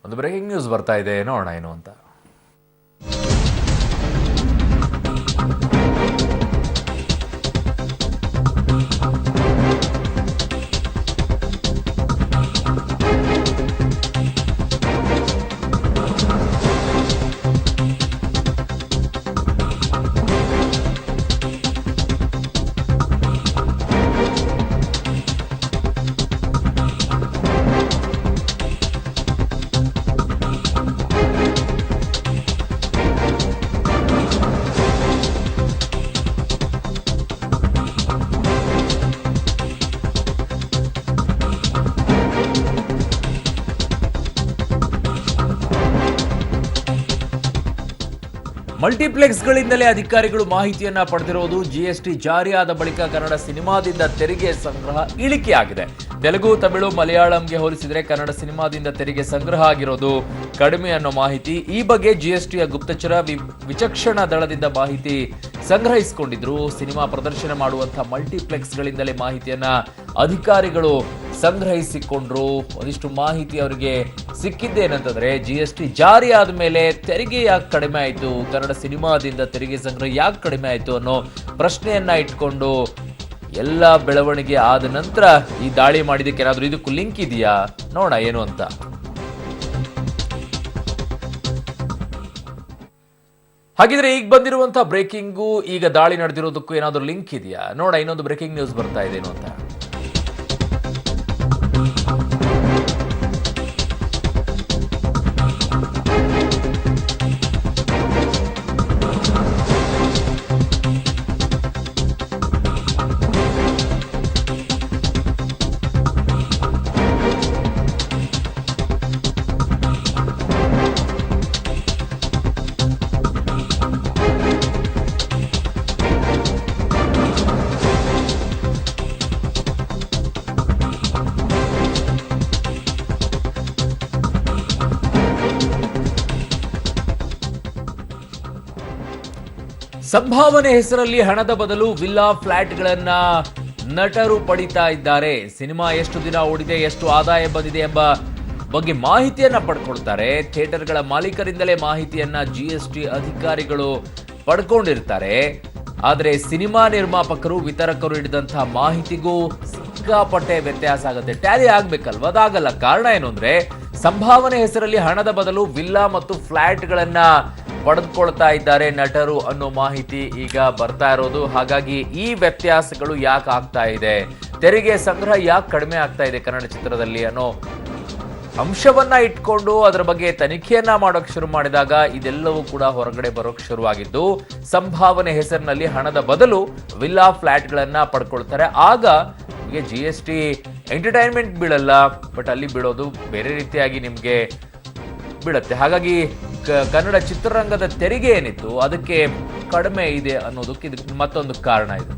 ಒಂದು breaking news ಬರ್ತಾ ಇದೆ, ನೋಡೋಣ ಏನು ಅಂತ. ಮಲ್ಟಿಪ್ಲೆಕ್ಸ್ಗಳಿಂದಲೇ ಅಧಿಕಾರಿಗಳು ಮಾಹಿತಿಯನ್ನ ಪಡೆದಿರುವುದು. ಜಿಎಸ್ಟಿ ಜಾರಿಯಾದ ಬಳಿಕ ಕನ್ನಡ ಸಿನಿಮಾದಿಂದ ತೆರಿಗೆ ಸಂಗ್ರಹ ಇಳಿಕೆಯಾಗಿದೆ. ತೆಲುಗು, ತಮಿಳು, ಮಲಯಾಳಂಗೆ ಹೋಲಿಸಿದರೆ ಕನ್ನಡ ಸಿನಿಮಾದಿಂದ ತೆರಿಗೆ ಸಂಗ್ರಹ ಆಗಿರೋದು ಕಡಿಮೆ ಅನ್ನೋ ಮಾಹಿತಿ. ಈ ಬಗ್ಗೆ ಜಿಎಸ್ಟಿಯ ಗುಪ್ತಚರ ವಿಚಕ್ಷಣಾ ದಳದಿಂದ ಮಾಹಿತಿ ಸಂಗ್ರಹಿಸಿಕೊಂಡಿದ್ರು. ಸಿನಿಮಾ ಪ್ರದರ್ಶನ ಮಾಡುವಂತಹ ಮಲ್ಟಿಪ್ಲೆಕ್ಸ್ಗಳಿಂದಲೇ ಮಾಹಿತಿಯನ್ನ ಅಧಿಕಾರಿಗಳು ಸಂಗ್ರಹಿಸಿಕೊಂಡ್ರು. ಒಂದಿಷ್ಟು ಮಾಹಿತಿ ಅವರಿಗೆ ಸಿಕ್ಕಿದ್ದೇನಂತಂದ್ರೆ, ಜಿಎಸ್ಟಿ ಜಾರಿ ಆದ ಮೇಲೆ ತೆರಿಗೆ ಯಾಕೆ ಕಡಿಮೆ ಆಯಿತು, ಕನ್ನಡ ಸಿನಿಮಾದಿಂದ ತೆರಿಗೆ ಸಂಗ್ರಹ ಯಾಕೆ ಕಡಿಮೆ ಆಯಿತು ಅನ್ನೋ ಪ್ರಶ್ನೆಯನ್ನ ಇಟ್ಕೊಂಡು ಎಲ್ಲ ಬೆಳವಣಿಗೆ ಆದ ನಂತರ ಈ ದಾಳಿ ಮಾಡಿದಕ್ಕೆ ಏನಾದ್ರೂ ಇದಕ್ಕೂ ಲಿಂಕ್ ಇದೆಯಾ, ನೋಡೋಣ ಏನು ಅಂತ. ಹಾಗಿದ್ರೆ ಈಗ ಬಂದಿರುವಂತಹ ಬ್ರೇಕಿಂಗು ಈಗ ದಾಳಿ ನಡೆದಿರೋದಕ್ಕೂ ಏನಾದ್ರೂ ಲಿಂಕ್ ಇದೆಯಾ, ನೋಡ ಇನ್ನೊಂದು ಬ್ರೇಕಿಂಗ್ ನ್ಯೂಸ್ ಬರ್ತಾ ಇದೆ ಏನು ಅಂತ. ಸಂಭಾವನೆ ಹೆಸರಲ್ಲಿ ಹಣದ ಬದಲು ವಿಲ್ಲಾ ಫ್ಲಾಟ್ಗಳನ್ನ ನಟರು ಪಡಿತಾ ಇದ್ದಾರೆ. ಸಿನಿಮಾ ಎಷ್ಟು ದಿನ ಓಡಿದೆ, ಎಷ್ಟು ಆದಾಯ ಬಂದಿದೆ ಎಂಬ ಬಗ್ಗೆ ಮಾಹಿತಿಯನ್ನ ಪಡ್ಕೊಳ್ತಾರೆ. ಥಿಯೇಟರ್ಗಳ ಮಾಲೀಕರಿಂದಲೇ ಮಾಹಿತಿಯನ್ನ ಜಿಎಸ್ಟಿ ಅಧಿಕಾರಿಗಳು ಪಡ್ಕೊಂಡಿರ್ತಾರೆ. ಆದರೆ ಸಿನಿಮಾ ನಿರ್ಮಾಪಕರು, ವಿತರಕರು ಹಿಡಿದಂತಹ ಮಾಹಿತಿಗೂ ಸಿಕ್ಕಾಪಟ್ಟೆ ವ್ಯತ್ಯಾಸ ಆಗುತ್ತೆ. ಟ್ಯಾಲಿ ಆಗ್ಬೇಕಲ್ವ, ಅದಾಗಲ್ಲ. ಕಾರಣ ಏನು ಅಂದ್ರೆ, ಸಂಭಾವನೆ ಹೆಸರಲ್ಲಿ ಹಣದ ಬದಲು ವಿಲ್ಲಾ ಮತ್ತು ಫ್ಲಾಟ್ಗಳನ್ನ ಪಡೆದುಕೊಳ್ತಾ ಇದ್ದಾರೆ ನಟರು ಅನ್ನೋ ಮಾಹಿತಿ ಈಗ ಬರ್ತಾ ಇರೋದು. ಹಾಗಾಗಿ ಈ ವ್ಯತ್ಯಾಸಗಳು ಯಾಕೆ ಆಗ್ತಾ ಇದೆ, ತೆರಿಗೆ ಸಂಗ್ರಹ ಯಾಕೆ ಕಡಿಮೆ ಆಗ್ತಾ ಇದೆ ಕನ್ನಡ ಚಿತ್ರದಲ್ಲಿ ಅನ್ನೋ ಅಂಶವನ್ನ ಇಟ್ಕೊಂಡು ಅದರ ಬಗ್ಗೆ ತನಿಖೆಯನ್ನ ಮಾಡೋಕೆ ಶುರು ಮಾಡಿದಾಗ ಇದೆಲ್ಲವೂ ಕೂಡ ಹೊರಗಡೆ ಬರೋಕೆ ಶುರುವಾಗಿದ್ದು, ಸಂಭಾವನೆ ಹೆಸರಿನಲ್ಲಿ ಹಣದ ಬದಲು ವಿಲ್ಲಾ ಫ್ಲಾಟ್ಗಳನ್ನ ಪಡ್ಕೊಳ್ತಾರೆ. ಆಗ ಜಿಎಸ್ಟಿ ಎಂಟರ್ಟೈನ್ಮೆಂಟ್ ಬೀಳಲ್ಲ, ಬಟ್ ಅಲ್ಲಿ ಬೀಳೋದು ಬೇರೆ ರೀತಿಯಾಗಿ ನಿಮ್ಗೆ ಬೀಳುತ್ತೆ. ಹಾಗಾಗಿ ಕನ್ನಡ ಚಿತ್ರರಂಗದ ತೆರಿಗೆ ಏನಿತ್ತು ಅದಕ್ಕೆ ಕಡಿಮೆ ಇದೆ ಅನ್ನೋದಕ್ಕೆ ಇದು ಮತ್ತೊಂದು ಕಾರಣ ಇದೆ.